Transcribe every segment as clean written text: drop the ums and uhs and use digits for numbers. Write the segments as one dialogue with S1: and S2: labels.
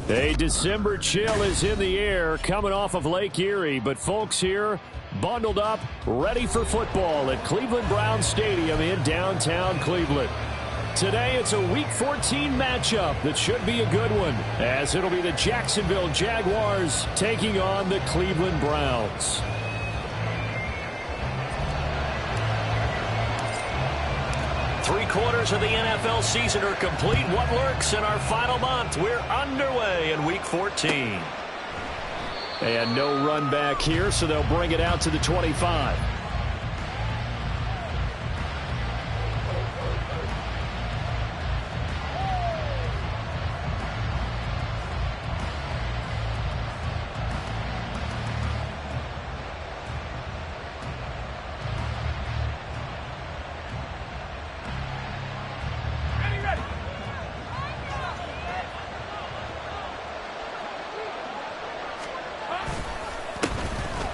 S1: A December chill is in the air coming off of Lake Erie, but folks here bundled up, ready for football at Cleveland Browns Stadium in downtown Cleveland. Today it's a Week 14 matchup that should be a good one, as it'll be the Jacksonville Jaguars taking on the Cleveland Browns. Three-quarters of the NFL season are complete. What lurks in our final month? We're underway in Week 14. And no run back here, so they'll bring it out to the 25.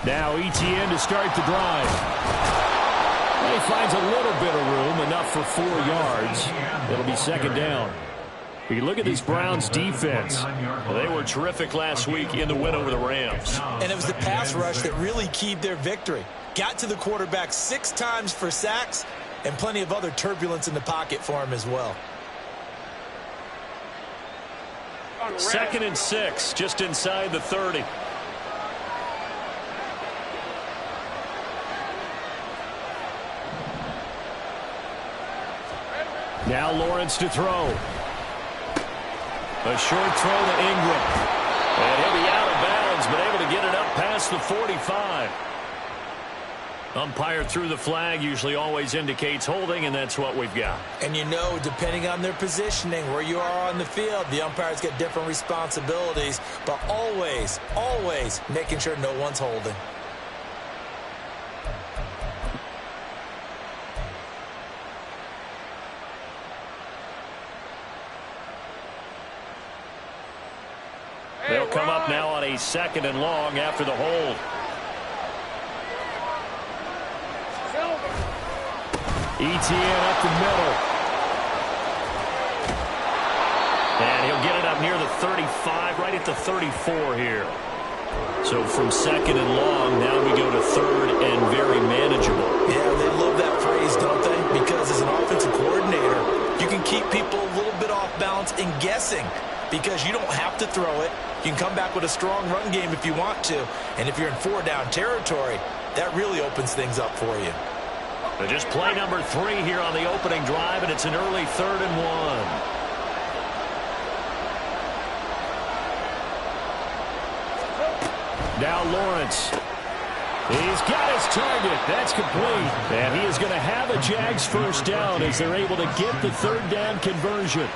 S1: Now ETN to start the drive. He finds a little bit of room, enough for 4 yards. It'll be second down. You look at this Browns defense. Well, they were terrific last week in the win over the Rams.
S2: And it was the pass rush that really keyed their victory. Got to the quarterback 6 times for sacks and plenty of other turbulence in the pocket for him as well.
S1: 2nd and 6, just inside the 30. Now Lawrence to throw. A short throw to Ingram. And he'll be out of bounds, but able to get it up past the 45. Umpire threw the flag, usually always indicates holding, and that's what we've got.
S2: And you know, depending on their positioning, where you are on the field, the umpires get different responsibilities, but always, always making sure no one's holding.
S1: They'll come up now on a 2nd and long after the hold. ETN up the middle. And he'll get it up near the 35, right at the 34 here. So from 2nd and long, now we go to 3rd and very manageable.
S2: Yeah, they love that phrase, don't they? Because as an offensive coordinator, you can keep people a little bit off balance and guessing. Because you don't have to throw it. You can come back with a strong run game if you want to. And if you're in 4-down territory, that really opens things up for you.
S1: But just play number 3 here on the opening drive, and it's an early 3rd and 1. Now Lawrence. He's got his target. That's complete. And he is going to have a Jags first down as they're able to get the 3rd down conversion.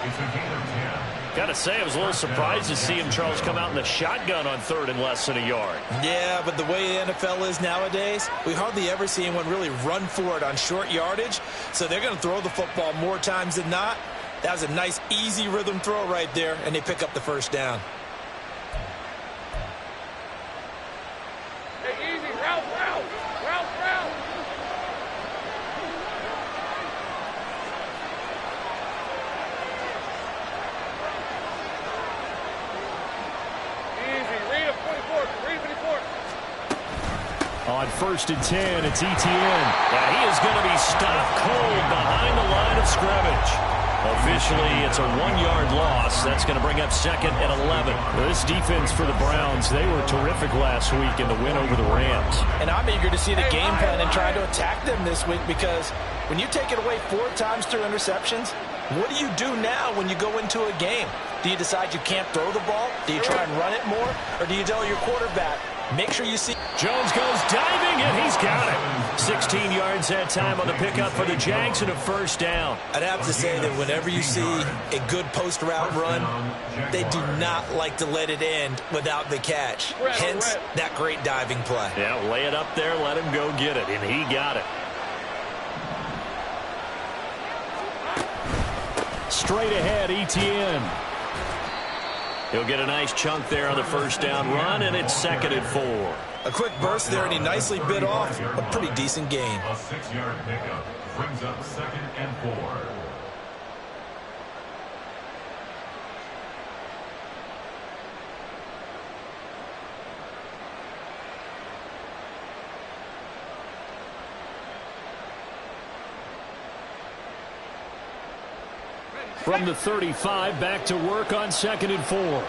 S1: Got to say, I was a little surprised to see him, Charles, come out in the shotgun on 3rd and less than a yard.
S2: Yeah, but the way the NFL is nowadays, we hardly ever see anyone really run for it on short yardage. So they're going to throw the football more times than not. That was a nice, easy rhythm throw right there, and they pick up the first down.
S3: Hey, easy, route.
S1: On 1st and 10, it's ETN. And he is going to be stopped cold behind the line of scrimmage. Officially, it's a 1-yard loss. That's going to bring up 2nd and 11. This defense for the Browns, they were terrific last week in the win over the Rams.
S2: And I'm eager to see the game plan and try to attack them this week, because when you take it away 4 times through interceptions, what do you do now when you go into a game? Do you decide you can't throw the ball? Do you try and run it more? Or do you tell your quarterback, make sure you see...
S1: Jones goes diving, and he's got it. 16 yards that time on the pickup for the Jags and a first down.
S2: I'd have to say that whenever you see a good post-route run, they do not like to let it end without the catch. Hence, that great diving play.
S1: Yeah, lay it up there, let him go get it, and he got it. Straight ahead, ETN. He'll get a nice chunk there on the first down run, and it's 2nd and 4.
S2: A quick burst there, and he nicely bit off a pretty decent gain.
S4: A 6-yard pickup brings up 2nd and 4.
S1: From the 35, back to work on 2nd and 4.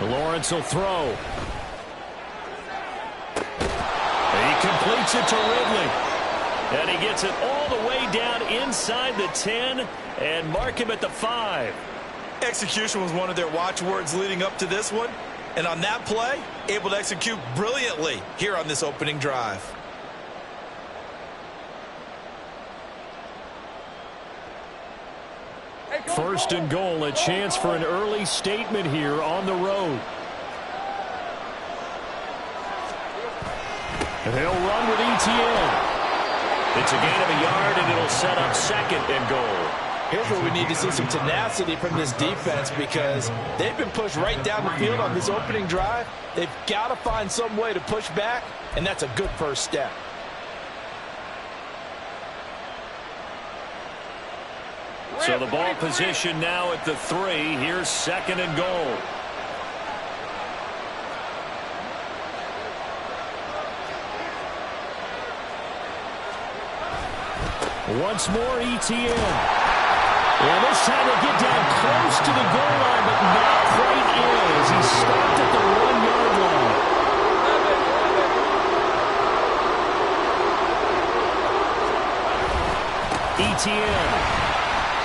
S1: Lawrence will throw. He completes it to Ridley. And he gets it all the way down inside the 10 and mark him at the 5.
S2: Execution was one of their watchwords leading up to this one. And on that play, able to execute brilliantly here on this opening drive.
S1: First and goal, a chance for an early statement here on the road. And they'll run with ETN. It's a gain of a yard, and it'll set up 2nd and goal.
S2: Here's where we need to see some tenacity from this defense because they've been pushed right down the field on this opening drive. They've got to find some way to push back, and that's a good first step.
S1: So the ball position now at the 3. Here's 2nd and goal. Once more, ETN. And this time they get down close to the goal line, but not quite in as he stopped at the 1-yard line. ETN.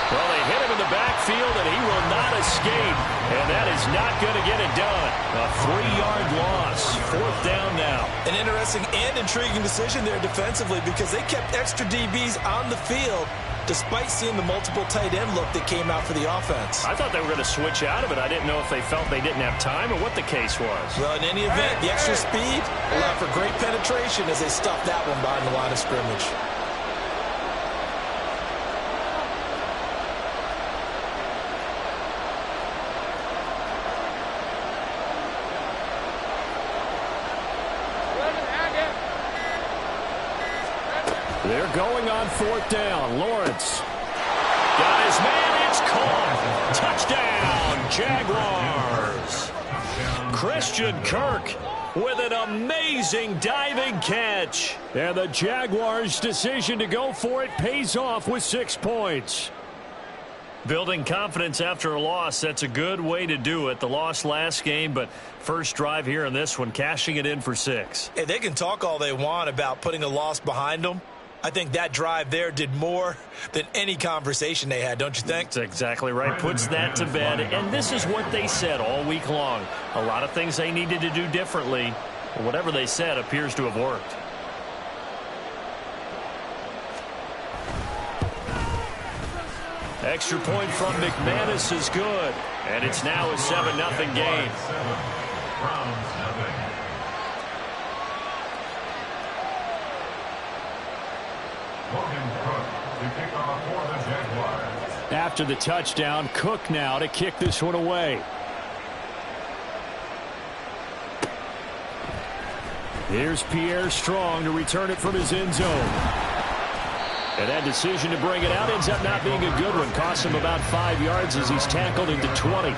S1: Well, they hit him in the backfield, and he will not escape. And that is not going to get it done. A 3-yard loss. 4th down now.
S2: An interesting and intriguing decision there defensively because they kept extra DBs on the field despite seeing the multiple tight end look that came out for the offense.
S1: I thought they were going to switch out of it. I didn't know if they felt they didn't have time or what the case was.
S2: Well, in any event, the extra speed allowed for great penetration as they stuffed that one behind the line of scrimmage.
S1: They're going on 4th down. Lawrence got his man. It's caught. Touchdown, Jaguars. Christian Kirk with an amazing diving catch. And the Jaguars' decision to go for it pays off with 6 points. Building confidence after a loss, that's a good way to do it. The loss last game, but first drive here in this one, cashing it in for 6.
S2: Hey, they can talk all they want about putting a loss behind them. I think that drive there did more than any conversation they had, don't you think?
S1: That's exactly right. Puts that to bed. And this is what they said all week long. A lot of things they needed to do differently. Whatever they said appears to have worked. Extra point from McManus is good. And it's now a 7-0 game. After the touchdown, Cook now to kick this one away. Here's Pierre Strong to return it from his end zone. And that decision to bring it out ends up not being a good one. Costs him about 5 yards as he's tackled into 20.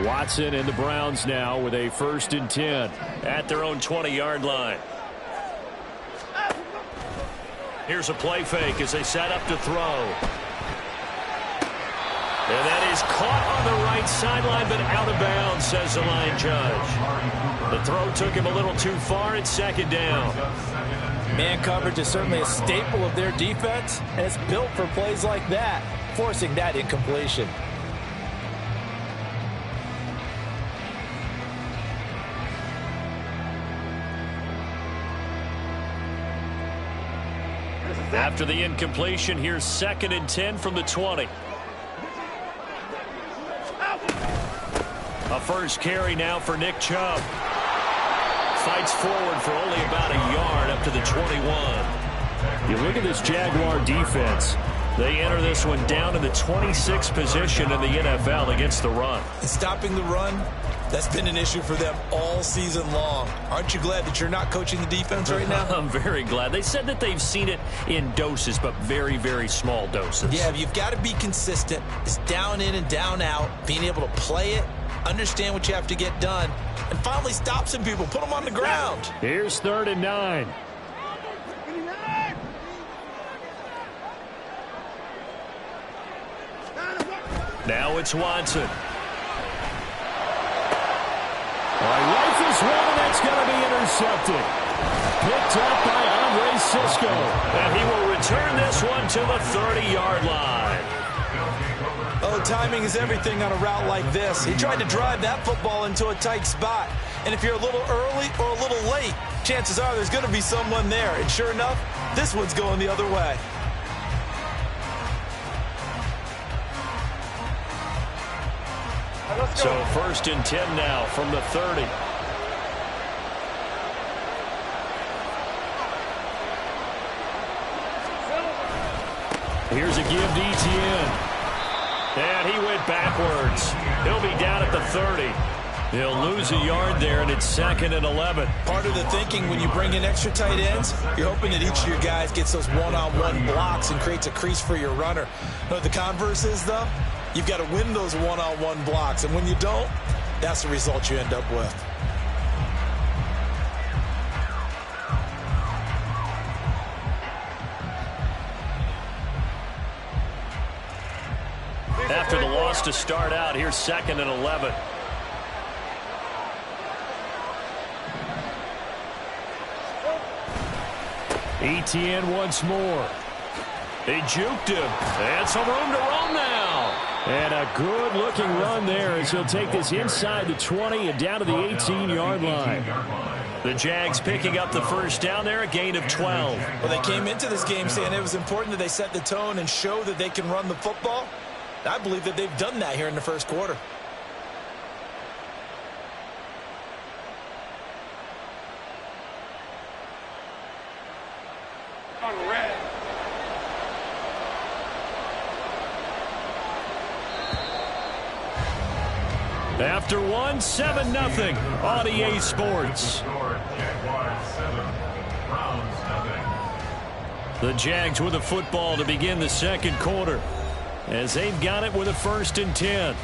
S1: Watson and the Browns now with a 1st and 10 at their own 20-yard line. Here's a play fake as they set up to throw. And that is caught on the right sideline, but out of bounds, says the line judge. The throw took him a little too far. It's 2nd down.
S2: Man coverage is certainly a staple of their defense, and it's built for plays like that, forcing that incompletion.
S1: After the incompletion, here's 2nd and 10 from the 20. A first carry now for Nick Chubb. Fights forward for only about a yard up to the 21. You look at this Jaguar defense. They enter this one down in the 26th position in the NFL against the run.
S2: And stopping the run, that's been an issue for them all season long. Aren't you glad that you're not coaching the defense right now?
S1: I'm very glad. They said that they've seen it in doses, but very, very small doses.
S2: Yeah, you've got to be consistent. It's down in and down out, being able to play it, understand what you have to get done, and finally stop some people, put them on the ground.
S1: Here's 3rd and 9. Now it's Watson. Rifles one, and that's going to be intercepted. Picked up by Andre Sisco. And he will return this one to the 30-yard line.
S2: Oh, timing is everything on a route like this. He tried to drive that football into a tight spot. And if you're a little early or a little late, chances are there's going to be someone there. And sure enough, this one's going the other way.
S1: So 1st and 10 now from the 30. Here's a give to Etienne. And he went backwards. He'll be down at the 30. He'll lose a yard there, and it's 2nd and 11.
S2: Part of the thinking when you bring in extra tight ends, you're hoping that each of your guys gets those one-on-one blocks and creates a crease for your runner. But the converse is, though, you've got to win those one-on-one blocks. And when you don't, that's the result you end up with.
S1: After the loss to start out, here's 2nd and 11. Etienne once more. They juked him. And some room to run now. And a good-looking run there as he'll take this inside the 20 and down to the 18-yard line. The Jags picking up the first down there, a gain of 12.
S2: Well, they came into this game saying it was important that they set the tone and show that they can run the football. I believe that they've done that here in the first quarter.
S3: On red.
S1: After one, 7-0 on EA Sports. The Jags with the football to begin the second quarter, as they've got it with a 1st and 10.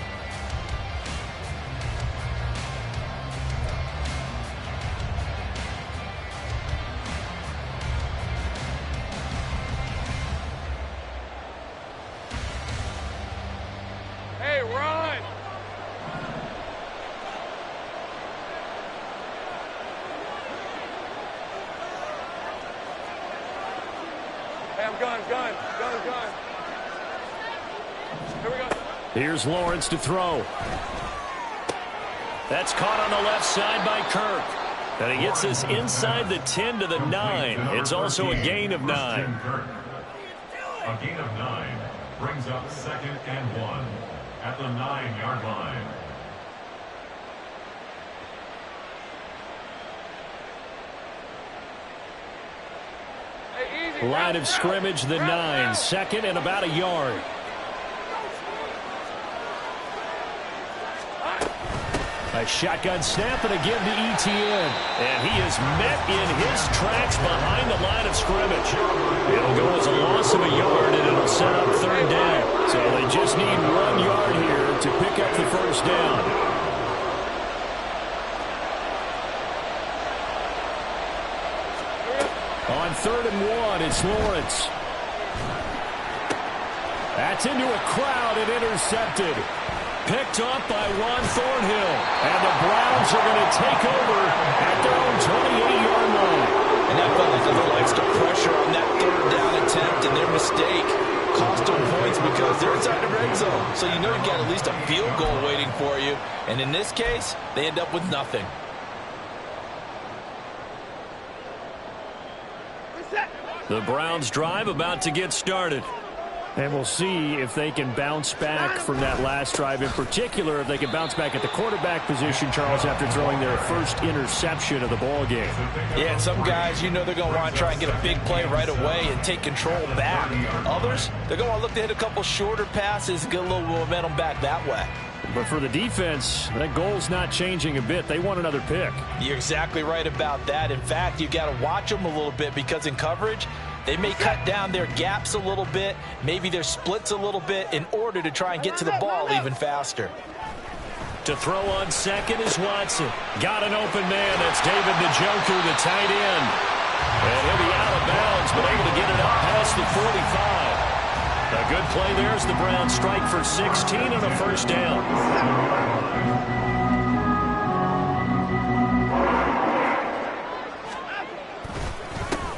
S3: Hey, run! Hey, I'm gun. Here we go.
S1: Here's Lawrence to throw. That's caught on the left side by Kirk. And he gets this inside the 10 to the 9. It's also a gain of 9.
S4: A gain of 9 brings up 2nd and 1 at the 9-yard line.
S3: Hey, easy.
S1: Line of scrimmage, the 9. 2nd and about a yard. A shotgun snap and a give to Etienne. And he is met in his tracks behind the line of scrimmage. It'll go as a loss of a yard, and it'll set up 3rd down. So they just need 1 yard here to pick up the first down. On 3rd and 1, it's Lawrence. That's into a crowd and intercepted. Picked up by Juan Thornhill. And the Browns are going to take over at their own 28-yard line.
S2: And that felt like a little extra pressure on that 3rd down attempt, and their mistake cost them points because they're inside the red zone. So you know you've got at least a field goal waiting for you. And in this case, they end up with nothing.
S1: The Browns drive about to get started. And we'll see if they can bounce back from that last drive, in particular if they can bounce back at the quarterback position, Charles, after throwing their first interception of the ball game.
S2: Yeah, and some guys, you know, they're going to want to try and get a big play right away and take control back. Others, they're going to want to look to hit a couple shorter passes, get a little momentum back that way.
S1: But for the defense, that goal's not changing a bit. They want another pick.
S2: You're exactly right about that. In fact, you got to watch them a little bit because in coverage, they may cut down their gaps a little bit, maybe their splits a little bit in order to try and get to the ball even faster.
S1: To throw on second is Watson. Got an open man. That's David Njoku, the tight end. And he'll be out of bounds, but able to get it up past the 45. A good play there as the Browns strike for 16 on a first down.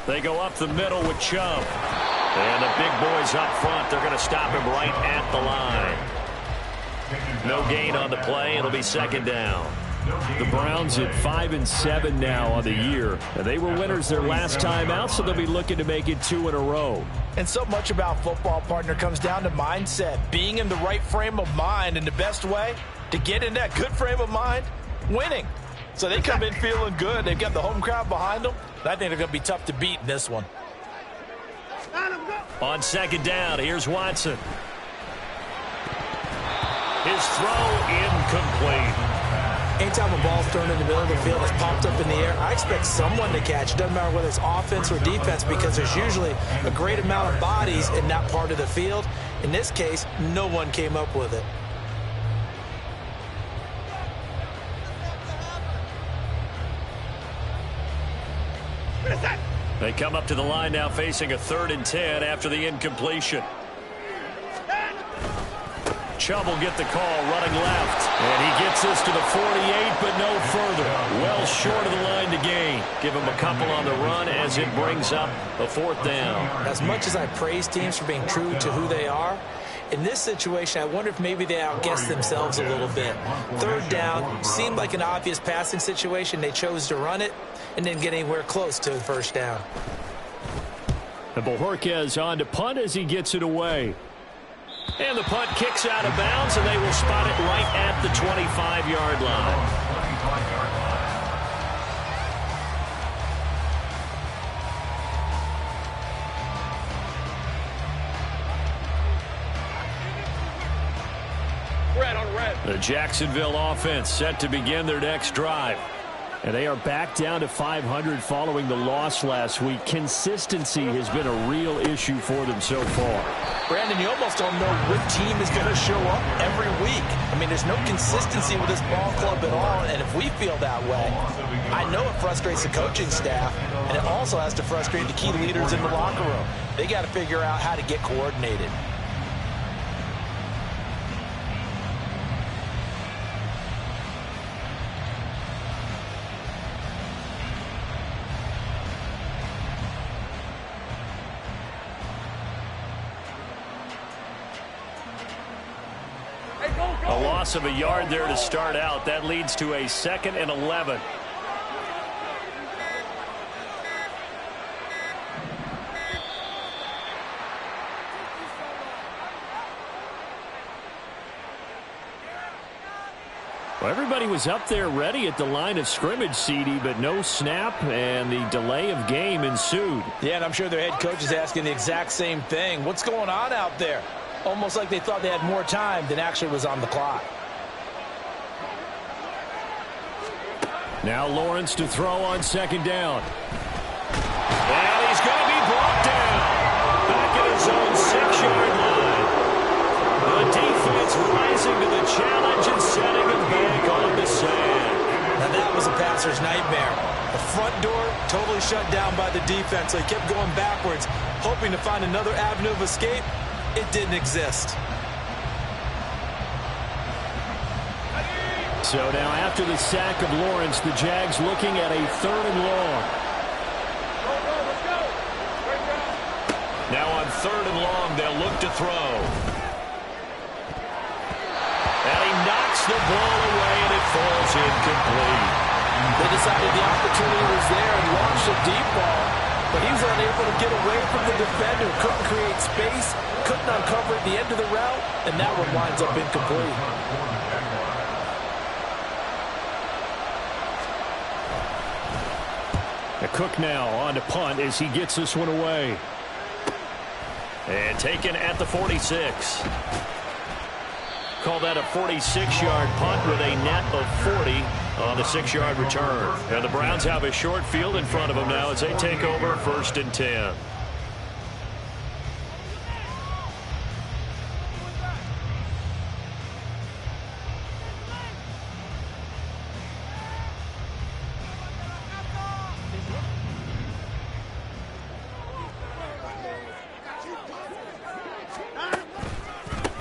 S1: They go up the middle with Chubb. And the big boys up front, they're going to stop him right at the line. No gain on the play. It'll be second down. The Browns at 5-7 now on the year. And they were winners their last time out, so they'll be looking to make it 2 in a row.
S2: And so much about football, partner, comes down to mindset. Being in the right frame of mind, and the best way to get in that good frame of mind, winning. So they come in feeling good. They've got the home crowd behind them. I think they're going to be tough to beat in this one.
S1: On second down, here's Watson. His throw incomplete.
S2: Anytime a ball's thrown in the middle of the field, it's popped up in the air, I expect someone to catch. It doesn't matter whether it's offense or defense because there's usually a great amount of bodies in that part of the field. In this case, no one came up with it.
S1: They come up to the line now facing a 3rd and 10 after the incompletion. Chubb will get the call running left. And he gets this to the 48, but no further. Well short of the line to gain. Give him a couple on the run as it brings up a 4th down.
S2: As much as I praise teams for being true to who they are, in this situation, I wonder if maybe they outguessed themselves a little bit. 3rd down seemed like an obvious passing situation. They chose to run it and didn't get anywhere close to the 1st down.
S1: And Bojorquez on to punt as he gets it away. And the punt kicks out of bounds, and they will spot it right at the 25-yard line.
S3: Red on red.
S1: The Jacksonville offense set to begin their next drive. And they are back down to 500 following the loss last week. Consistency has been a real issue for them so far.
S2: Brandon, you almost don't know what team is going to show up every week. I mean, there's no consistency with this ball club at all, and if we feel that way, I know it frustrates the coaching staff, and it also has to frustrate the key leaders in the locker room. They got to figure out how to get coordinated.
S1: A loss of a yard there to start out. That leads to a 2nd and 11. Well, everybody was up there ready at the line of scrimmage, CD, but no snap, and the delay of game ensued.
S2: Yeah, and I'm sure their head coach is asking the exact same thing. What's going on out there? Almost like they thought they had more time than actually was on the clock.
S1: Now Lawrence to throw on 2nd down. And he's going to be brought down. Back at his own 6-yard line. The defense rising to the challenge and setting him back on the sand.
S2: Now that was a passer's nightmare. The front door totally shut down by the defense. So he kept going backwards, hoping to find another avenue of escape. It didn't exist.
S1: So now after the sack of Lawrence, the Jags looking at a 3rd and long. Now on 3rd and long, they'll look to throw. And he knocks the ball away, and it falls incomplete.
S2: They decided the opportunity was there and launched a deep ball. but he was unable to get away from the defender. Couldn't create space, couldn't uncover at the end of the route, and that one winds up incomplete.
S1: Cook now on to punt as he gets this one away. And taken at the 46. Call that a 46-yard punt with a net of 40 on the 6-yard return. And the Browns have a short field in front of them now as they take over 1st and 10.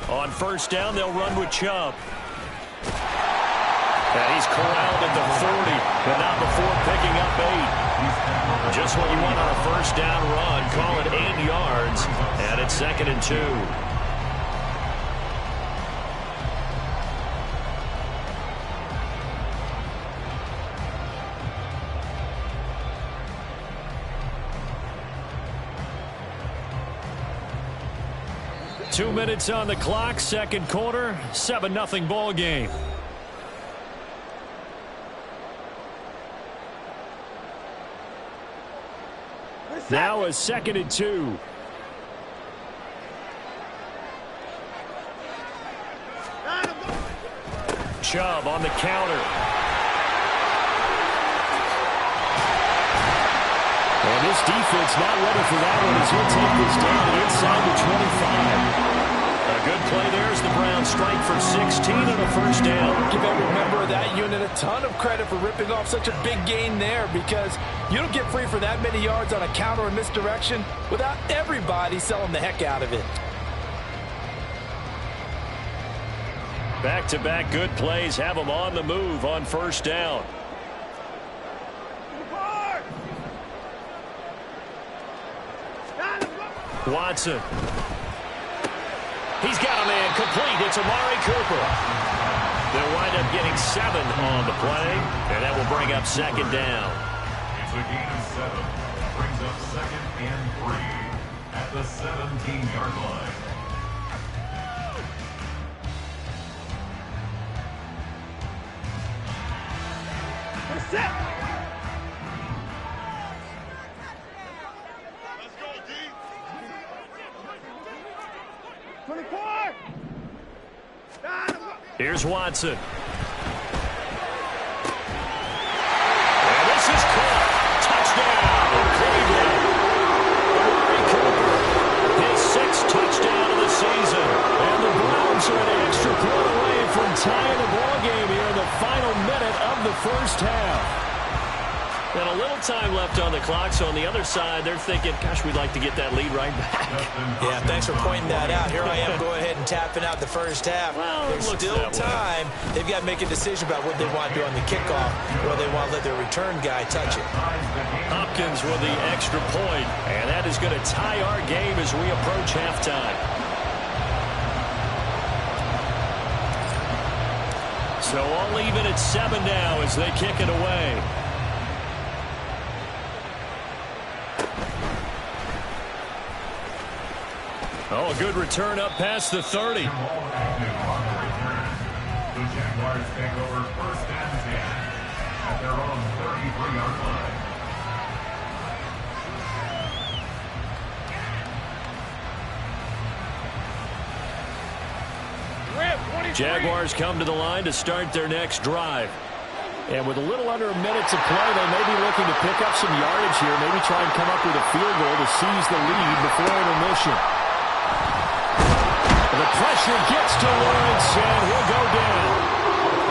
S1: On 1st down, they'll run with Chubb. And he's corralled at the 40, but not before picking up 8. Just what you want on a 1st down run. Call it 8 yards, and it's 2nd and 2. Two minutes on the clock, 2nd quarter, 7-0 ball game. Now a 2nd and 2. Chubb on the counter. And this defense not ready for that one as he'll take this down inside the 25. A good play there as the Browns strike for 16 on a 1st down.
S2: Give every member of that unit a ton of credit for ripping off such a big gain there, because you don't get free for that many yards on a counter or misdirection without everybody selling the heck out of it.
S1: Back-to-back good plays have them on the move on 1st down. Watson. He's got a man complete. It's Amari Cooper. They'll wind up getting 7 on the play, and that will bring up 2nd down.
S4: It's a gain of 7. Brings up 2nd and 3 at the 17-yard line.
S3: We're set.
S1: Here's Watson. And this is caught. Touchdown, Cleveland. Amari Cooper, his 6th touchdown of the season. And the Browns are an extra point away from tying the ballgame here in the final minute of the 1st half. And a little time left on the clock, so on the other side, they're thinking, gosh, we'd like to get that lead right back.
S2: Yeah, thanks for pointing that out. Here I am, go ahead and tapping out the 1st half.
S1: Well,
S2: there's still time. They've got to make a decision about what they want to do on the kickoff, or they want to let their return guy touch it.
S1: Hopkins with the extra point, and that is going to tie our game as we approach halftime. So all even at 7 now as they kick it away. Oh, a good return up past the 30.
S4: The Jaguars take over 1st and 10 at their own 33-yard line.
S1: Jaguars come to the line to start their next drive. And with a little under a minute to play, they may be looking to pick up some yardage here, maybe try and come up with a field goal to seize the lead before intermission. The pressure gets to Lawrence, and he'll go down.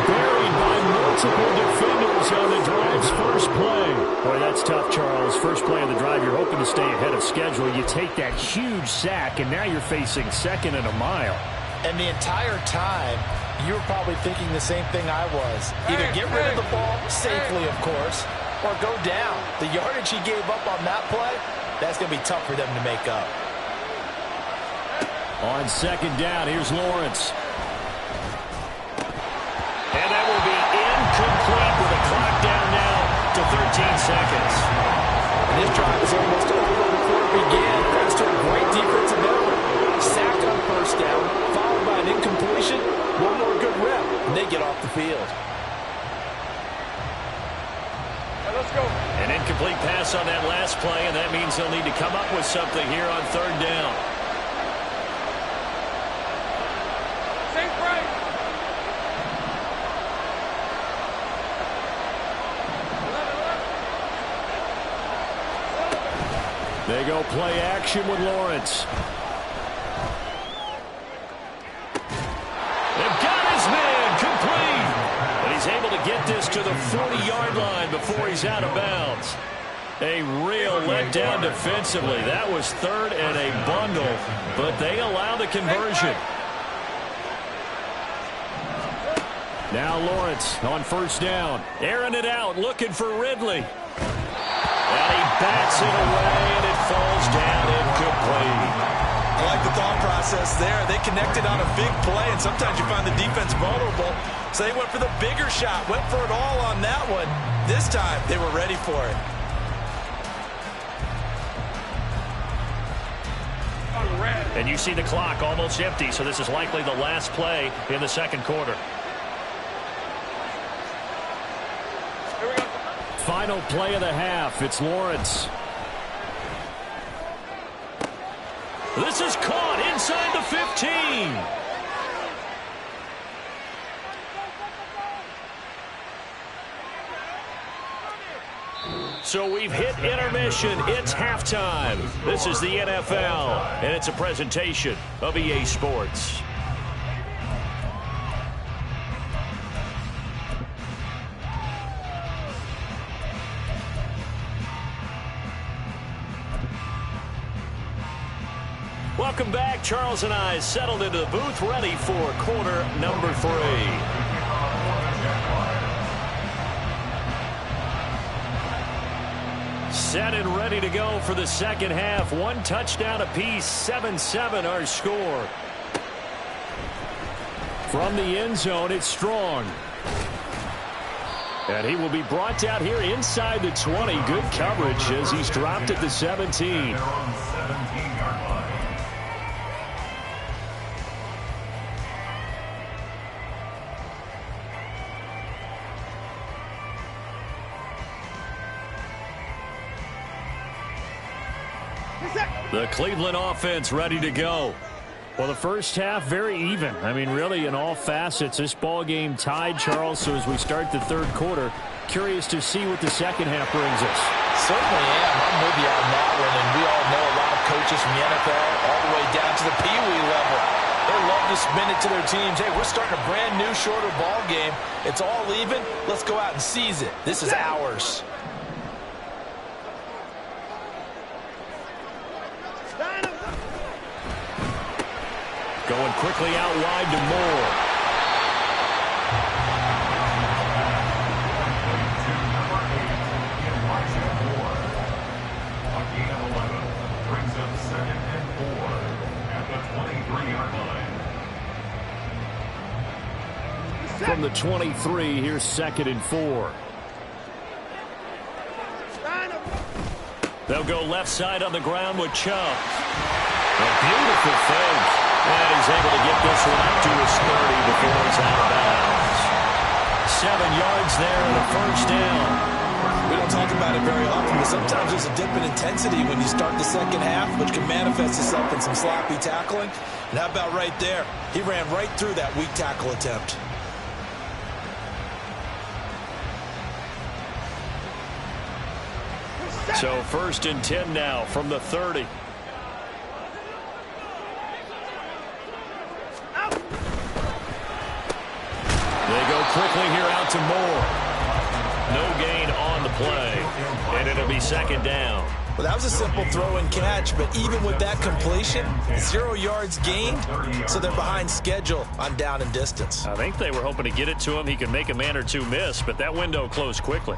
S1: Buried by multiple defenders on the drive's 1st play. Boy, that's tough, Charles. 1st play of the drive, you're hoping to stay ahead of schedule. You take that huge sack, and now you're facing 2nd and a mile.
S2: And the entire time, you were probably thinking the same thing I was. Either get rid of the ball safely, of course, or go down. The yardage he gave up on that play, that's going to be tough for them to make up.
S1: On 2nd down, here's Lawrence. And that will be incomplete with a clock down now to 13 seconds.
S2: And this drive is almost began thanks to a great defensive effort. Sack on first down, followed by an incompletion. One more good rep, and they get off the field.
S3: Let's go.
S1: An incomplete pass on that last play, and that means they'll need to come up with something here on third down.
S3: Safe right.
S1: They go play action with Lawrence. They've got his man complete. But he's able to get this to the 40-yard line before he's out of bounds. A real letdown defensively. That was third and a bundle, but they allow the conversion. Now Lawrence on first down. Airing it out, looking for Ridley. And he bats it away, and it falls down incomplete.
S2: I like the thought process there. They connected on a big play, and sometimes you find the defense vulnerable. So they went for the bigger shot, went for it all on that one. This time, they were ready for it.
S1: And you see the clock almost empty, so this is likely the last play in the second quarter. Final play of the half. It's Lawrence. This is caught inside the 15. So we've hit intermission. It's halftime. This is the NFL, and it's a presentation of EA Sports. Welcome back. Charles and I settled into the booth, ready for quarter number 3. Set and ready to go for the second half. One touchdown apiece, 7-7 our score. From the end zone, it's Strong. And he will be brought down here inside the 20. Good coverage as he's dropped at the 17. The Cleveland offense ready to go. Well, the first half, very even. I mean, really, in all facets, this ball game tied, Charles. So as we start the third quarter, curious to see what the second half brings us.
S2: Certainly am. I'm with you on that one. And we all know a lot of coaches from the NFL all the way down to the Pee Wee level. They love to spin it to their teams. Hey, we're starting a brand new, shorter ball game. It's all even. Let's go out and seize it. This is ours.
S1: Going quickly out wide to Moore.
S4: A gain of 11 brings up 2nd and 4 at the 23-yard line.
S1: From the 23, here's 2nd and 4. They'll go left side on the ground with Chubb. A beautiful fake. And he's able to get this one up to his 30 before he's out of bounds. 7 yards there and a first down.
S2: We don't talk about it very often, but sometimes there's a dip in intensity when you start the second half, which can manifest itself in some sloppy tackling. And how about right there? He ran right through that weak tackle attempt.
S1: So 1st and 10 now from the 30. They go quickly here out to Moore. No gain on the play, and it'll be 2nd down.
S2: Well, that was a simple throw and catch, but even with that completion, 0 yards gained, so they're behind schedule on down and distance.
S1: I think they were hoping to get it to him. He could make a man or two miss, but that window closed quickly.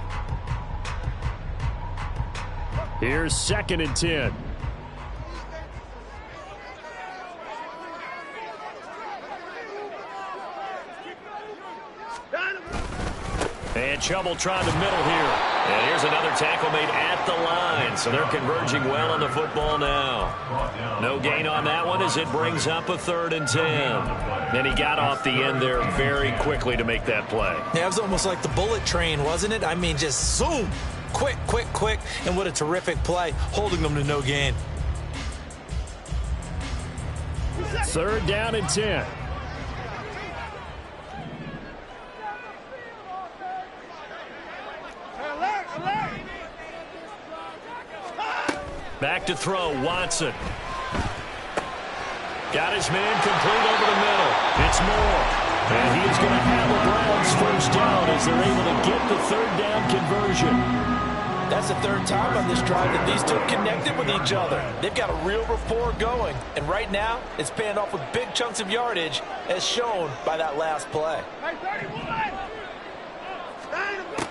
S1: Here's 2nd and 10. And trouble trying to middle here. And here's another tackle made at the line. So they're converging well on the football now. No gain on that one as it brings up a 3rd and 10. And he got off the end there very quickly to make that play.
S2: Yeah, it was almost like the bullet train, wasn't it? I mean, just zoom. Quick, quick, quick. And what a terrific play, holding them to no gain.
S1: 3rd down and 10. Back to throw, Watson. Got his man complete over the middle. It's Moore. And he is going to have the Browns 1st down as they're able to get the 3rd down conversion.
S2: That's the 3rd time on this drive that these two connected with each other. They've got a real rapport going. And right now, it's paying off with big chunks of yardage, as shown by that last play.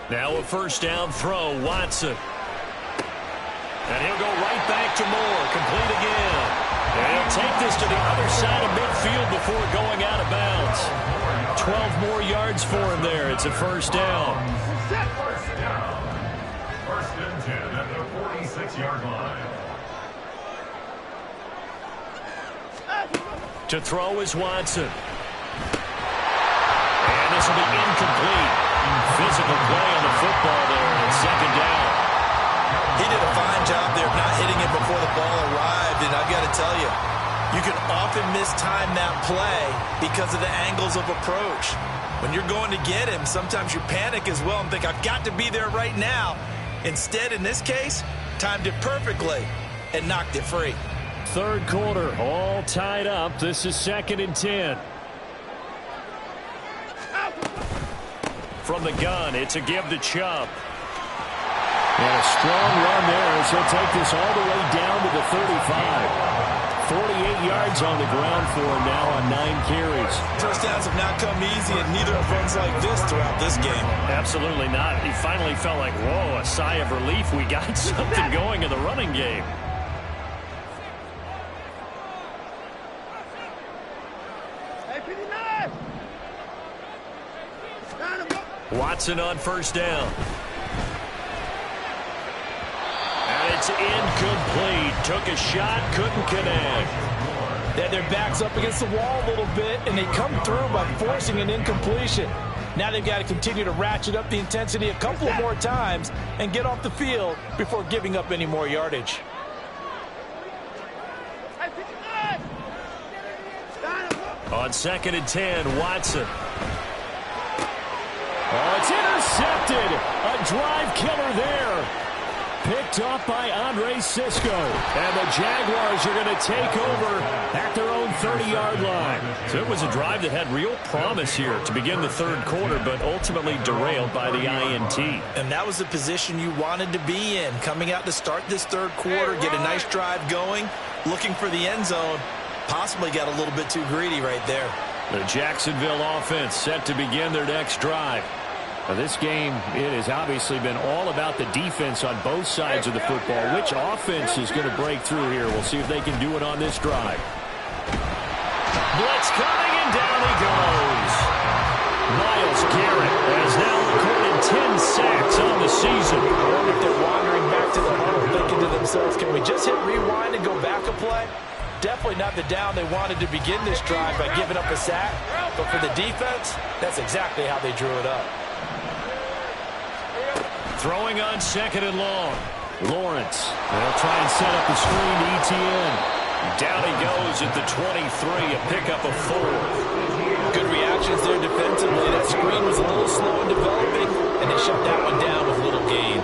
S1: Now a 1st down throw, Watson. And he'll go right back to Moore, complete again. And he'll take this to the other side of midfield before going out of bounds. 12 more yards for him there. It's a 1st down.
S4: 1st and 10 at the 46-yard line.
S1: To throw is Watson. And this will be incomplete. Physical play on the football there, and 2nd down.
S2: He did a fine job there of not hitting it before the ball arrived, and I've got to tell you, you can often mistime that play because of the angles of approach. When you're going to get him, sometimes you panic as well and think, I've got to be there right now. Instead, in this case, timed it perfectly and knocked it free.
S1: 3rd quarter, all tied up. This is 2nd and 10. From the gun, it's a give to Chubb. And a strong run there as he'll take this all the way down to the 35. 48 yards on the ground for him now on 9 carries.
S2: 1st downs have not come easy, and neither have runs like this throughout this game.
S1: Absolutely not. He finally felt like, whoa, a sigh of relief. We got something going in the running game. Watson on 1st down. And it's incomplete. Took a shot, couldn't connect.
S2: They had their backs up against the wall a little bit, and they come through by forcing an incompletion. Now they've got to continue to ratchet up the intensity a couple of more times and get off the field before giving up any more yardage.
S1: On 2nd and 10, Watson. Oh, it's intercepted. A drive killer there. Picked up by Andre Sisco. And the Jaguars are going to take over at their own 30-yard line. So it was a drive that had real promise here to begin the 3rd quarter, but ultimately derailed by the INT.
S2: And that was the position you wanted to be in, coming out to start this 3rd quarter, get a nice drive going, looking for the end zone. Possibly got a little bit too greedy right there.
S1: The Jacksonville offense set to begin their next drive. Now this game, it has obviously been all about the defense on both sides of the football. Which offense is going to break through here? We'll see if they can do it on this drive. Blitz coming, and down he goes. Myles Garrett has now recorded 10 sacks on the season.
S2: I wonder if they're wandering back to the huddle thinking to themselves, can we just hit rewind and go back a play? Definitely not the down they wanted to begin this drive by giving up a sack. But for the defense, that's exactly how they drew it up.
S1: Throwing on 2nd and long. Lawrence. They'll try and set up the screen to ETN. Down he goes at the 23, a pickup of 4.
S2: Good reactions there defensively. That screen was a little slow in developing, and they shut that one down with little gain.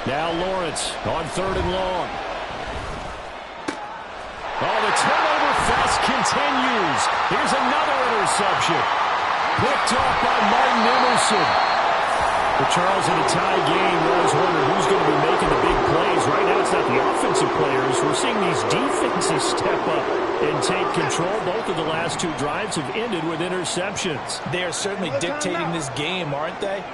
S1: Now Lawrence on 3rd and long. Oh, the turnover fest continues. Here's another interception. Picked off by Martin Emerson. Well, Charles, in a tie game, we always wonder who's going to be making the big plays. Right now, it's not the offensive players. We're seeing these defenses step up and take control. Both of the last two drives have ended with interceptions.
S2: They are certainly dictating this game, aren't they?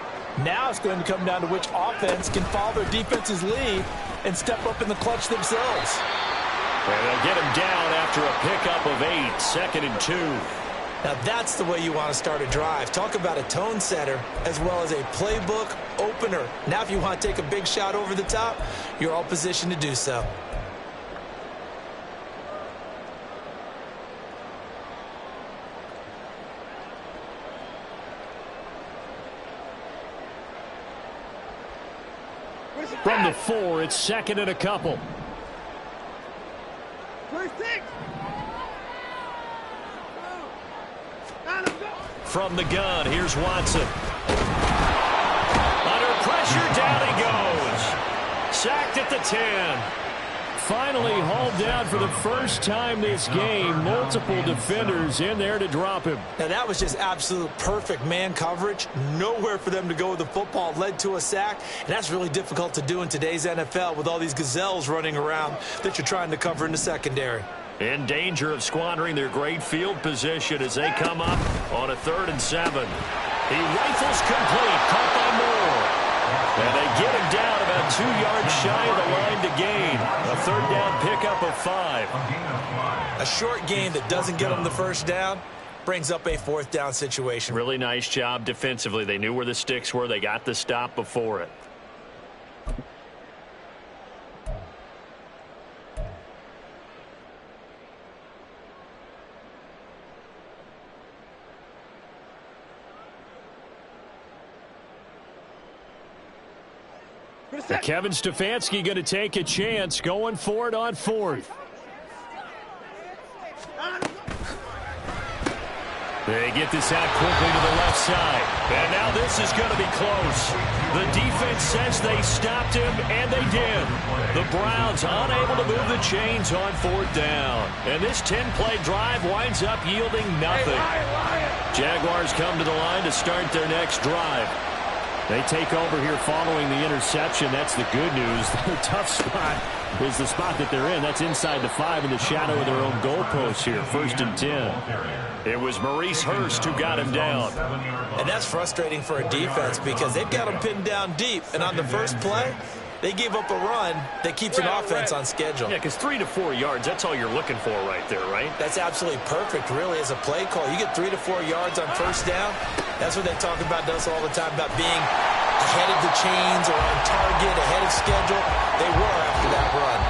S2: Now it's going to come down to which offense can follow their defense's lead and step up in the clutch themselves.
S1: And they'll get him down after a pickup of 8, 2nd and 2.
S2: Now that's the way you want to start a drive. Talk about a tone setter as well as a playbook opener. Now if you want to take a big shot over the top, you're all positioned to do so.
S1: From the 4, it's 2nd and a couple. From the gun, here's Watson. Under pressure, down he goes. Sacked at the 10. Finally hauled down for the first time this game. Multiple defenders in there to drop him.
S2: Now that was just absolute perfect man coverage. Nowhere for them to go with the football. Led to a sack. And that's really difficult to do in today's NFL with all these gazelles running around that you're trying to cover in the secondary.
S1: In danger of squandering their great field position as they come up on a 3rd and 7. He rifles complete, caught by Moore. And they get him down about 2 yards shy of the line to gain. A 3rd down pickup of 5.
S2: A short gain that doesn't get them the first down brings up a 4th down situation.
S1: Really nice job defensively. They knew where the sticks were. They got the stop before it. Kevin Stefanski going to take a chance going for it on 4th. They get this out quickly to the left side. And now this is going to be close. The defense says they stopped him, and they did. The Browns unable to move the chains on 4th down. And this 10-play drive winds up yielding nothing. Jaguars come to the line to start their next drive. They take over here following the interception. That's the good news. The tough spot is the spot that they're in. That's inside the 5 in the shadow of their own goalpost here. 1st and 10. It was Maurice Hurst who got him down.
S2: And that's frustrating for a defense because they've got him pinned down deep. And on the first play, they gave up a run that keeps an offense on schedule.
S1: Yeah, because 3 to 4 yards, that's all you're looking for right there, right?
S2: That's absolutely perfect, really, as a play call. You get 3 to 4 yards on 1st down. That's what they talk about to us all the time, about being ahead of the chains or on target, ahead of schedule. They were after that run.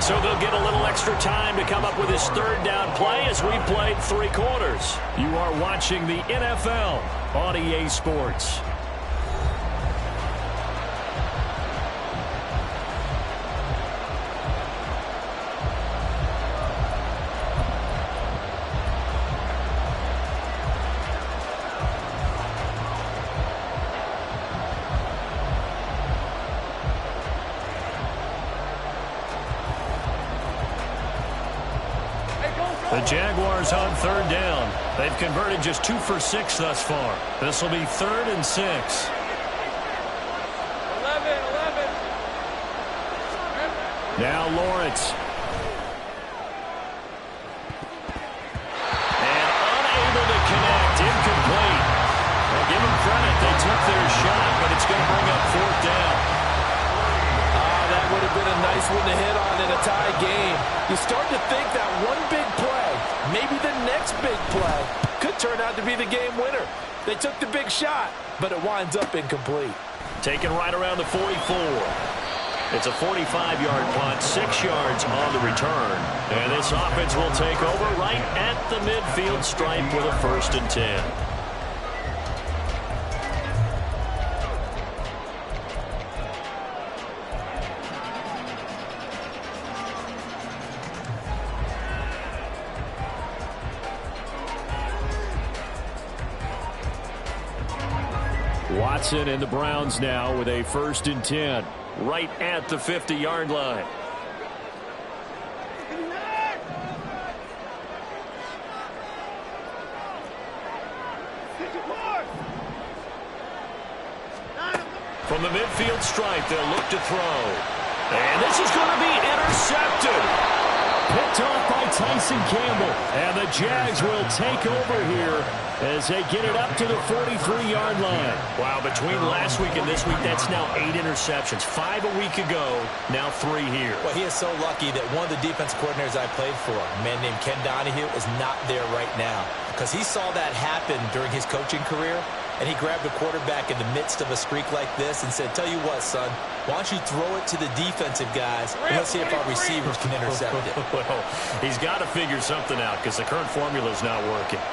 S1: So they'll get a little extra time to come up with his 3rd down play as we played 3 quarters. You are watching the NFL on EA Sports. The Jaguars on 3rd down. They've converted just 2 for 6 thus far. This will be 3rd and 6.
S3: 11.
S1: Now Lawrence. And unable to connect. Incomplete. Well, give them credit. They took their shot, but it's going to bring up 4th down.
S2: That would have been a nice one to hit on in a tie game. You start to think that one big play, maybe the next big play, could turn out to be the game winner. They took the big shot, but it winds up incomplete.
S1: Taken right around the 44. It's a 45-yard punt, 6 yards on the return. And this offense will take over right at the midfield stripe with a 1st and 10. Watson and the Browns now with a 1st and 10 right at the 50-yard line. From the midfield stripe, they'll look to throw. And this is going to be intercepted. Picked off by Tyson Campbell. And the Jags will take over here as they get it up to the 43-yard line. Wow, between last week and this week, that's now 8 interceptions. 5 a week ago, now 3 here.
S2: Well, he is so lucky that one of the defense coordinators I played for, a man named Ken Donahue, is not there right now. Because he saw that happen during his coaching career, and he grabbed the quarterback in the midst of a streak like this and said, tell you what, son, why don't you throw it to the defensive guys, and let's see if our receivers can intercept it.
S1: Well, he's got to figure something out because the current formula is not working.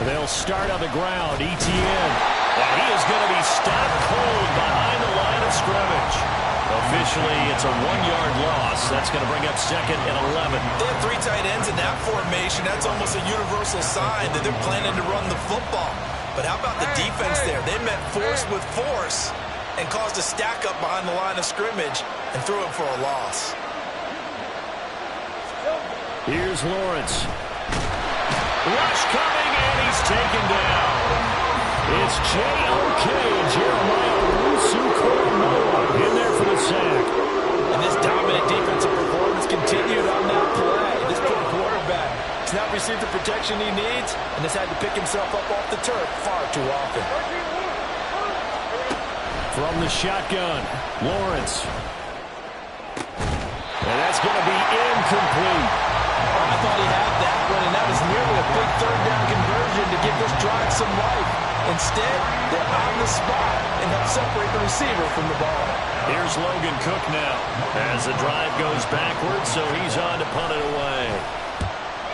S1: They'll start on the ground. Etienne. And he is going to be stopped cold behind the line of scrimmage. Officially, it's a 1-yard loss. That's going to bring up 2nd and 11.
S2: They have 3 tight ends in that formation. That's almost a universal sign that they're planning to run the football. But how about the defense there? They met force with force and caused a stack up behind the line of scrimmage and threw it for a loss.
S1: Here's Lawrence. Rush coming, and he's taken down. It's J.O.K. and Jeremiah Owusu-Koramoah in there for the sack.
S2: And this dominant defensive performance continued on that play. This poor quarterback has not received the protection he needs and has had to pick himself up off the turf far too often.
S1: From the shotgun, Lawrence. And that's going to be incomplete.
S2: I thought he had that one, and that was nearly a big third-down conversion to give this drive some life. Instead, they're on the spot and help separate the receiver from the ball.
S1: Here's Logan Cook now as the drive goes backwards, so he's on to punt it away.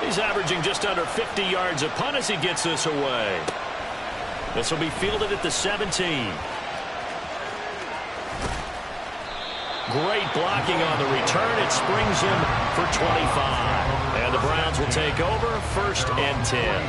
S1: He's averaging just under 50 yards a punt as he gets this away. This will be fielded at the 17. Great blocking on the return. It springs him for 25. And the Browns will take over 1st and 10.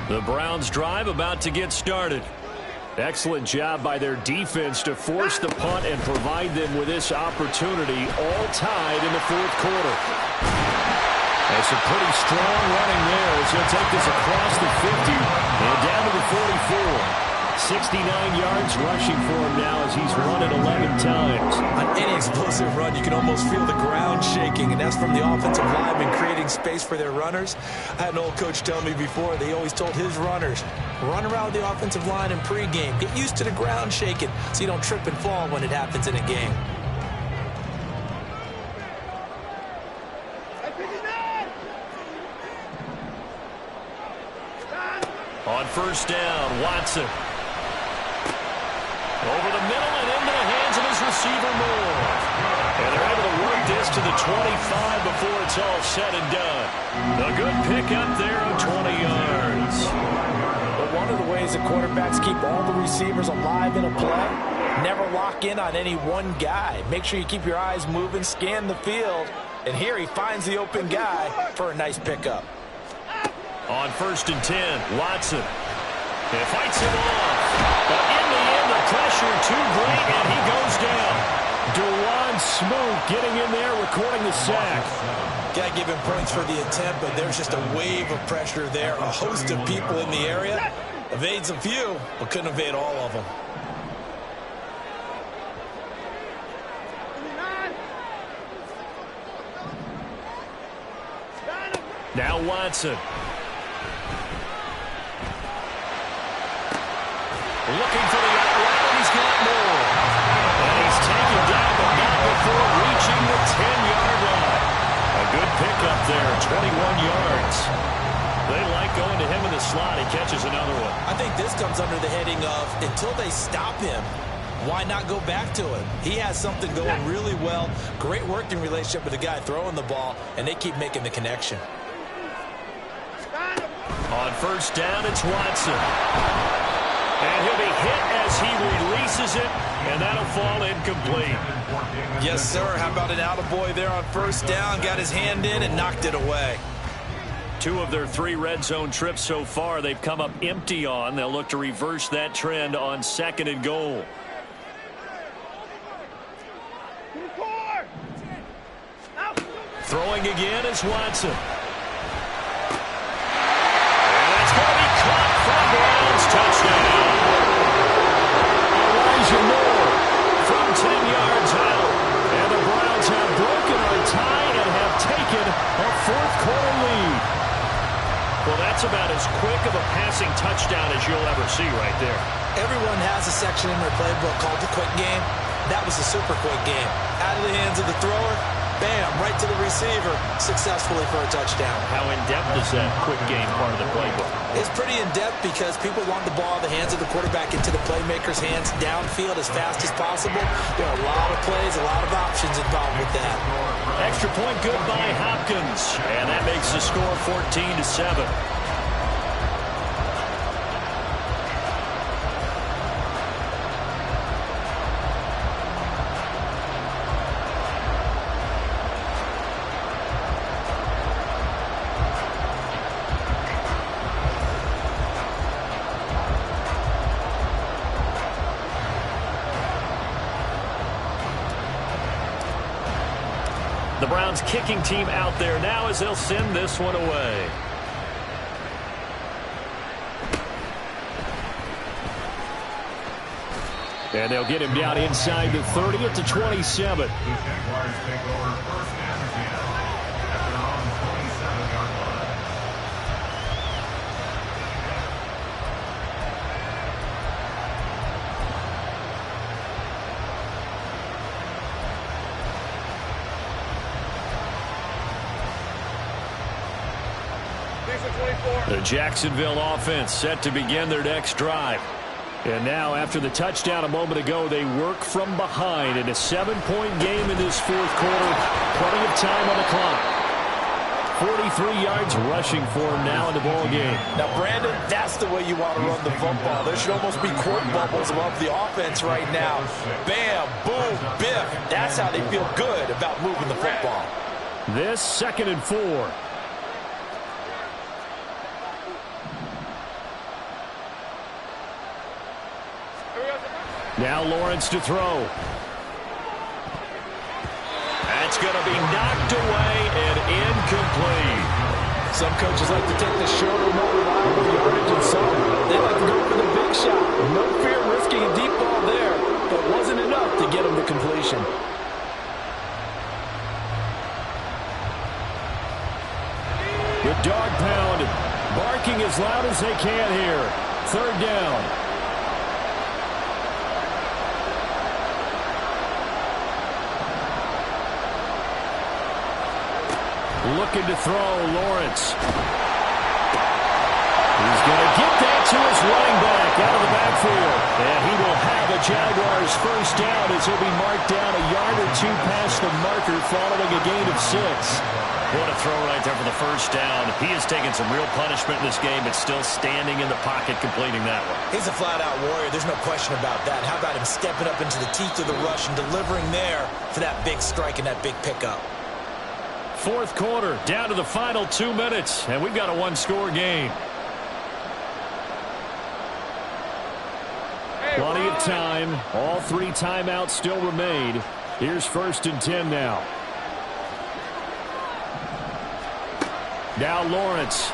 S1: The Browns drive about to get started. Excellent job by their defense to force the punt and provide them with this opportunity, all tied in the 4th quarter. That's some pretty strong running there as he'll take this across the 50 and down to the 44. 69 yards rushing for him now as he's run it 11 times.
S2: On any explosive run, you can almost feel the ground shaking, and that's from the offensive linemen creating space for their runners. I had an old coach tell me before, they always told his runners, run around the offensive line in pregame. Get used to the ground shaking so you don't trip and fall when it happens in a game.
S1: On 1st down, Watson. Over the middle and into the hands of his receiver Moore. And they're able to work this to the 25 before it's all said and done. A good pick up there of 20 yards.
S2: But one of the ways that quarterbacks keep all the receivers alive in a play, never lock in on any one guy. Make sure you keep your eyes moving, scan the field. And here he finds the open guy for a nice pickup.
S1: On 1st and 10, Watson. He fights him off. But in the end, the pressure too great, and he goes down. Dewan Smoot getting in there, recording the sack.
S2: Got to give him points for the attempt, but there's just a wave of pressure there. A host of people in the area. Evades a few, but couldn't evade all of them.
S1: Now Watson. Looking for the outright, and he's got more. And he's taken down, but not before reaching the 10-yard line. A good pickup there, 21 yards. They like going to him in the slot. He catches another one.
S2: I think this comes under the heading of, until they stop him, why not go back to him? He has something going really well. Great working relationship with the guy throwing the ball, and they keep making the connection.
S1: On 1st down, it's Watson. And he'll be hit as he releases it, and that'll fall incomplete.
S2: Yes, sir. How about an attaboy there on 1st down? Got his hand in and knocked it away.
S1: 2 of their 3 red zone trips so far, they've come up empty on. They'll look to reverse that trend on 2nd and goal. Throwing again is Watson. And that's going to be caught for a Browns touchdown. Elijah Moore from 10 yards out. And the Browns have broken our tie and have taken a 4th quarter lead. Well, that's about as quick of a passing touchdown as you'll ever see right there.
S2: Everyone has a section in their playbook called the quick game. That was a super quick game. Out of the hands of the thrower, bam, right to the receiver, successfully for a touchdown.
S1: How in-depth is that quick game part of the playbook?
S2: It's pretty in-depth because people want the ball in the hands of the quarterback into the playmaker's hands downfield as fast as possible. There are a lot of plays, a lot of options involved with that.
S1: Extra point good by Hopkins. And that makes the score 14-7. The Browns kicking team out there now as they'll send this one away. And they'll get him down inside the 30 at the 27.
S4: The Jaguars take over 1st and 10 at their own 27-yard line.
S1: The Jacksonville offense set to begin their next drive. And now, after the touchdown a moment ago, they work from behind in a 7-point game in this 4th quarter. Plenty of time on the clock. 43 yards rushing for him now in the ball game.
S2: Now, Brandon, that's the way you want to run the football. There should almost be court bubbles above the offense right now. Bam, boom, biff. That's how they feel good about moving the football.
S1: This 2nd and 4. Now Lawrence to throw. That's going to be knocked away and incomplete.
S2: Some coaches like to take the shorter, more reliable yardage, and some they like to go for the big shot. No fear risking a deep ball there, but wasn't enough to get him to completion.
S1: The dog pound barking as loud as they can here. 3rd down. Looking to throw, Lawrence. He's going to get that to his running back out of the backfield. And he will have a Jaguars 1st down as he'll be marked down a yard or 2 past the marker following a gain of 6. What a throw right there for the 1st down. He has taken some real punishment in this game, but still standing in the pocket completing that one.
S2: He's a flat-out warrior. There's no question about that. How about him stepping up into the teeth of the rush and delivering there for that big strike and that big pickup?
S1: 4th quarter, down to the final 2 minutes, and we've got a 1-score game. Plenty of time. All 3 timeouts still remain. Here's 1st and 10 now. Now Lawrence.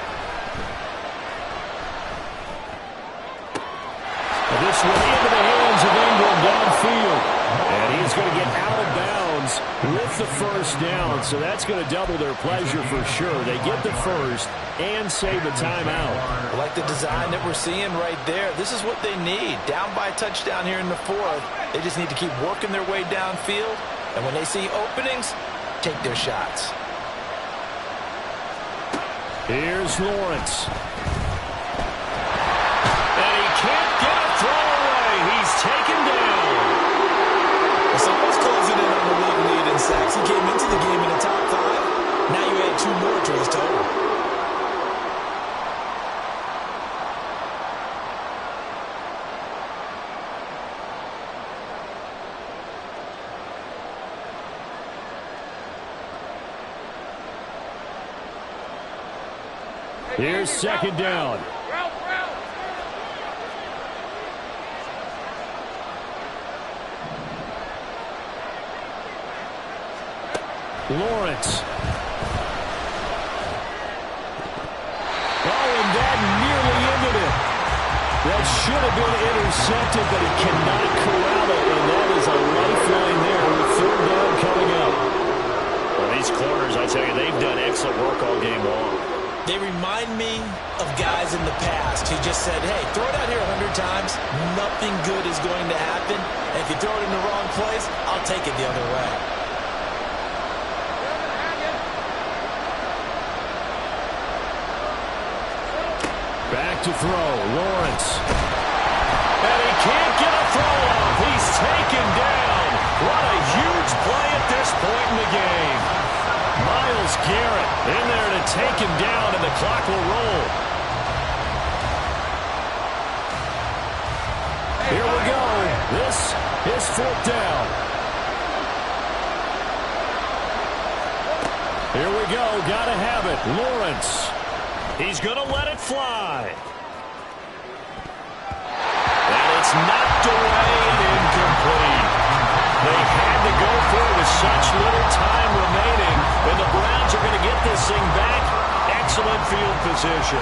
S1: And this one into the hands of Ingram downfield. And he's going to get out of bounds with the 1st down. So that's going to double their pleasure for sure. They get the 1st and save the timeout.
S2: I like the design that we're seeing right there. This is what they need. Down by a touchdown here in the 4th. They just need to keep working their way downfield. And when they see openings, take their shots.
S1: Here's Lawrence. And he can't get a throw away. He's taken down.
S2: Someone's closing in on the league lead in sacks. He came into the game in the top 5. Now you add 2 more to his total.
S1: Here's second down. Lawrence. Oh, and that nearly ended it. That should have been intercepted, but he cannot corral it, and that is a lifeline there with third down coming up.
S5: Well, these corners, I tell you, they've done excellent work all game long.
S2: They remind me of guys in the past who just said, hey, throw it out here 100 times, nothing good is going to happen. And if you throw it in the wrong place, I'll take it the other way.
S1: Back to throw, Lawrence. And he can't get a throw off. He's taken down. What a huge play at this point in the game. Myles Garrett in there to take him down, and the clock will roll. Here we go. This is fourth down. Here we go. Got to have it. Lawrence. He's going to let it fly. And it's knocked away and incomplete. They had to go for it with such little time remaining, and the Browns are going to get this thing back. Excellent field position.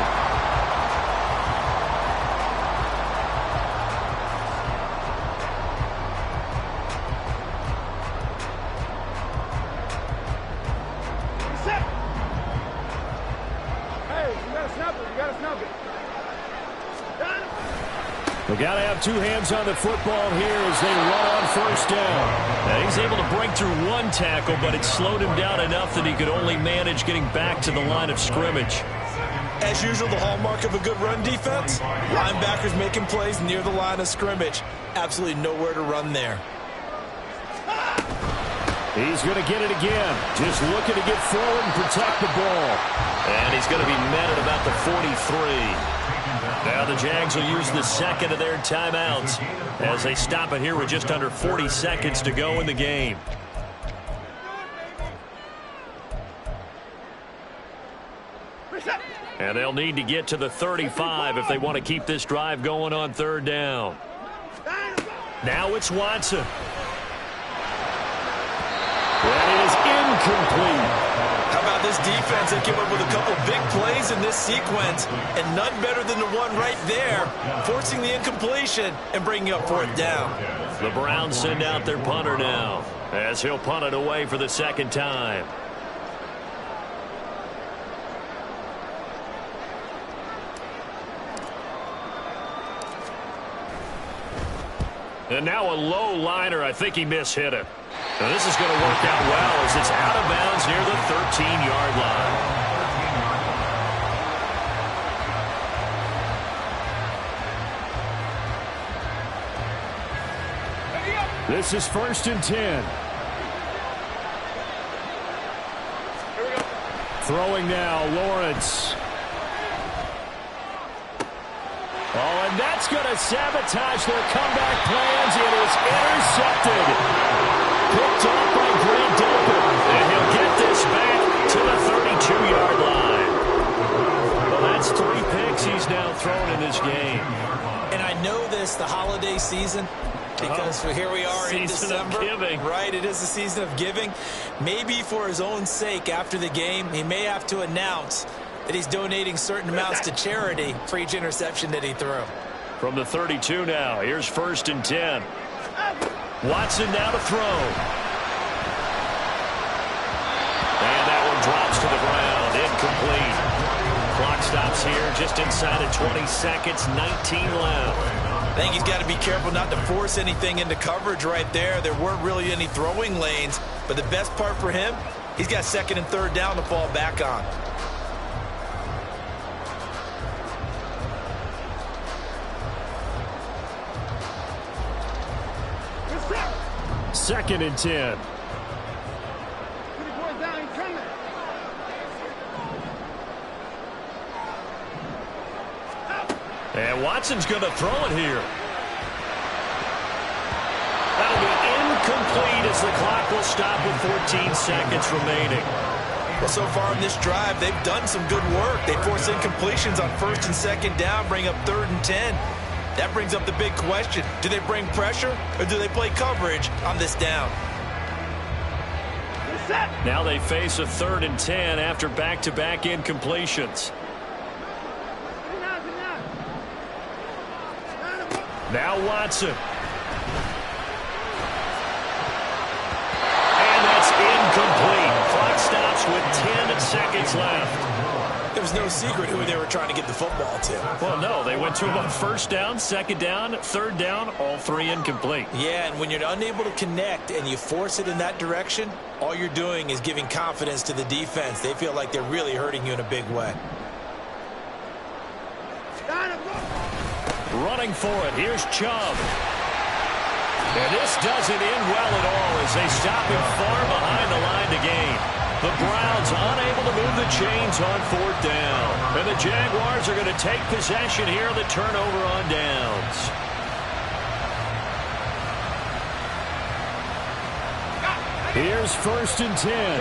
S1: We got to have two hands on the football here as they run on first down.
S5: Now, he's able to break through one tackle, but it slowed him down enough that he could only manage getting back to the line of scrimmage.
S2: As usual, the hallmark of a good run defense, linebackers making plays near the line of scrimmage. Absolutely nowhere to run there.
S1: He's going to get it again. Just looking to get forward and protect the ball.
S5: And he's going to be met at about the 43. Now the Jags will use the second of their timeouts as they stop it here with just under 40 seconds to go in the game. And they'll need to get to the 35 if they want to keep this drive going on third down. Now it's Watson.
S1: That is incomplete.
S2: How about this defense? They came up with a couple big plays in this sequence, and none better than the one right there, forcing the incompletion and bringing up fourth down.
S5: The Browns send out their punter now as he'll punt it away for the second time. And now a low liner. I think he mishit it. Now this is going to work out well as it's out of bounds near the 13-yard line.
S1: This is first and 10. Throwing now, Lawrence. Oh, and that's going to sabotage their comeback plans. It is intercepted. Picked off by Grant Delpit. And he'll get this back to the 32-yard line. Well, that's 3 picks he's now thrown in this game.
S2: And I know this, the holiday season, because here we are in December. Right, it is the season of giving. Maybe for his own sake after the game, he may have to announce that he's donating certain amounts to charity for each interception that he threw.
S5: From the 32 now, here's first and 10. Watson now to throw. And that one drops to the ground, incomplete. Clock stops here just inside of 20 seconds, 19 left.
S2: I think he's got to be careful not to force anything into coverage right there. There weren't really any throwing lanes, but the best part for him, he's got second and third down to fall back on.
S1: Second and 10.
S5: And Watson's going to throw it here. That'll be incomplete as the clock will stop with 14 seconds remaining.
S2: Well, so far in this drive, they've done some good work. They force incompletions on 1st and 2nd down, bring up 3rd and 10. That brings up the big question. Do they bring pressure or do they play coverage on this down?
S5: Now they face a 3rd and 10 after back-to-back incompletions. Now Watson. And that's incomplete. Clock stops with 10 seconds left.
S2: There was no secret who they were trying to get the football to.
S5: Well, no, they went to him on 1st down, 2nd down, 3rd down, all 3 incomplete.
S2: Yeah, and when you're unable to connect and you force it in that direction, all you're doing is giving confidence to the defense. They feel like they're really hurting you in a big way.
S5: Running for it, here's Chubb. And this doesn't end well at all as they stop him far behind the line to gain. The Browns unable to move the chains on 4th down. And the Jaguars are going to take possession here on the turnover on downs.
S1: Here's 1st and 10.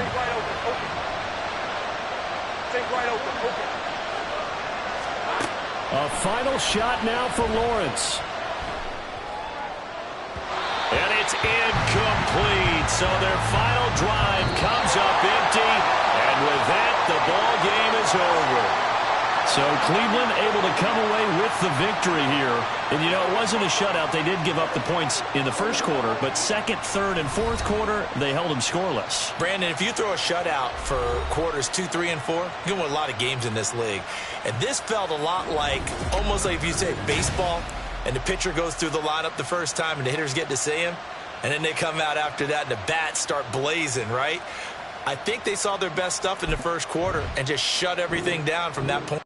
S3: Think right open.
S1: A final shot now for Lawrence.
S5: And it's incomplete. So their final drive comes up empty. And with that, the ball game is over. So Cleveland able to come away with the victory here. And, you know, it wasn't a shutout. They did give up the points in the 1st quarter. But 2nd, 3rd, and 4th quarter, they held them scoreless.
S2: Brandon, if you throw a shutout for quarters 2, 3, and 4, you can win a lot of games in this league. And this felt a lot like, almost like if you say baseball, and the pitcher goes through the lineup the first time and the hitters get to see him, and then they come out after that and the bats start blazing, right? I think they saw their best stuff in the 1st quarter and just shut everything down from that point.